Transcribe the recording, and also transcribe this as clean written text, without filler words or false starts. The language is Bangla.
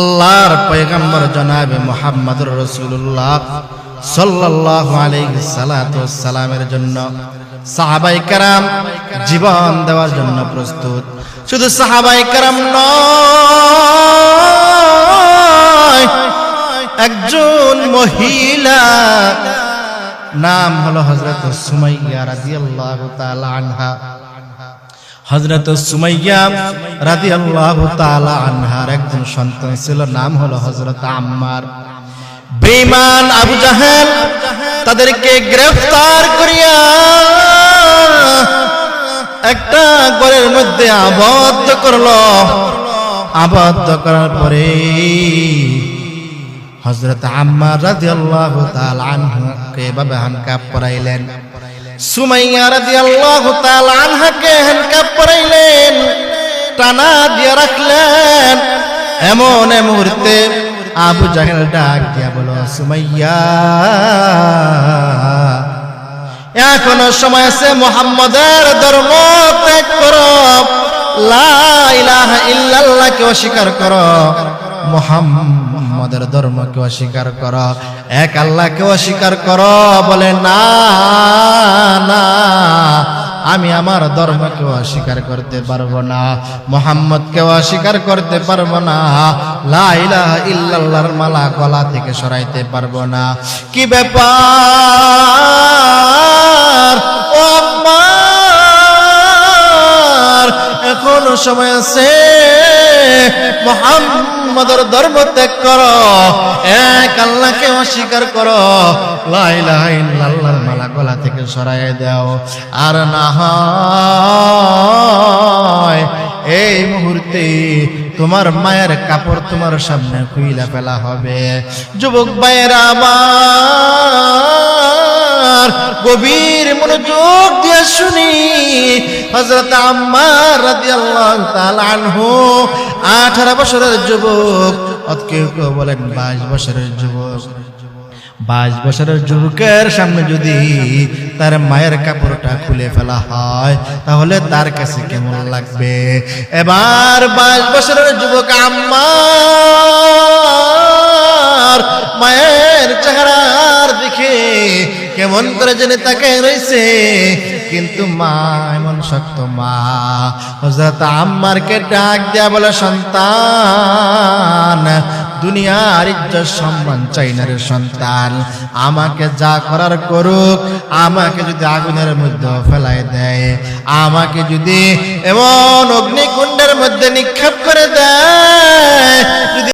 আল্লাহর পয়গম্বর জনাবে মুহাম্মদুর রাসূলুল্লাহ সাল্লাল্লাহু আলাইহি সাল্লাতু ওয়াসসালামের জন্য সাহাবায়ে কেরাম জীবন দেওয়ার জন্য প্রস্তুত। শুধু সাহাবায়ে কেরাম নয়, একজন মহিলা নাম হলো হযরত সুমাইয়া রাদিয়াল্লাহু তাআলা আনহা। হযরত সুমাইয়া রাদিয়াল্লাহু তাআলা আনহার একজন সন্তান ছিল, নাম হলো হযরত আম্মার। বেঈমান আবু জাহেল তাদেরকে গ্রেফতার করিয়া একটা ঘরের মধ্যে আবদ্ধ করলো। আবদ্ধ করার পরে হযরত আম্মার রাদিয়াল্লাহু তাআলা আনহাকে এভাবে হ্যান্ডকাপ পরাইলেন। সুমাইয়া রাদিয়াল্লাহু তাআলা আনহাকে হ্যান্ডকাপ পরাইলেন, টানা দিয়ে রাখলেন। এমন মুহূর্তে আবু জাহেল ডাক দিয়া বলো, সুমাইয়া এখনো সময় আছে, মুহাম্মাদের ধর্ম ত্যাগ করো, লা ইলাহা ইল্লাল্লাহকে অস্বীকার করো, মুহাম্মাদের ধর্মকে অস্বীকার করো, এক আল্লাহকে অস্বীকার করো। বলে না না, আমি আমার ধর্মকে অস্বীকার করতে পারবো না, মুহাম্মদকে অস্বীকার করতে পারবো না, লা ইলাহা ইল্লাল্লাহর মালা গলা থেকে সরাইতে পারবো না। কি ব্যাপার ও আম্মার, এখনো সময় আছে, মুহাম্মাদের ধর্ম ত্যাগ করো, এক আল্লাহকে অস্বীকার করো, লা ইলাহা ইল্লাল্লাহর মালা গলা থেকে সরাইয়া দাও। আর না হয় এই মুহূর্তে তোমার মায়ের কাপড় তোমার সামনে খুইলা ফেলা হবে। যুবক ভাইয়েরা আমার, গভীর মনোযোগ দিয়ে শুনি। হযরত আম্মার রাদিয়াল্লাহু তাআলা আনহু 18 বছরের যুবক, কেউ কেউ বলেন 22 বছরের যুবক। 22 বছরের যুবকের সামনে যদি তার মায়ের কাপড়টা খুলে ফেলা হয় তাহলে তার কাছে কেমন লাগবে? এবার 22 বছরের যুবক আম্মার মায়ের চেহারার দিকে কেমন করে জেনে তাকে রয়েছে, কিন্তু মা এমন শক্ত মা। হযরত আম্মারকে ডাক দেয়া বলে, সন্তান, দুনিয়ার ইজ্জত সম্মান চাই না রে সন্তান, আমাকে যা করার করুক, আমাকে যদি আগুনের মধ্যে ফেলাই দেয়, আমাকে যদি এমন অগ্নিকুণ্ডের মধ্যে নিক্ষেপ করে দেয়,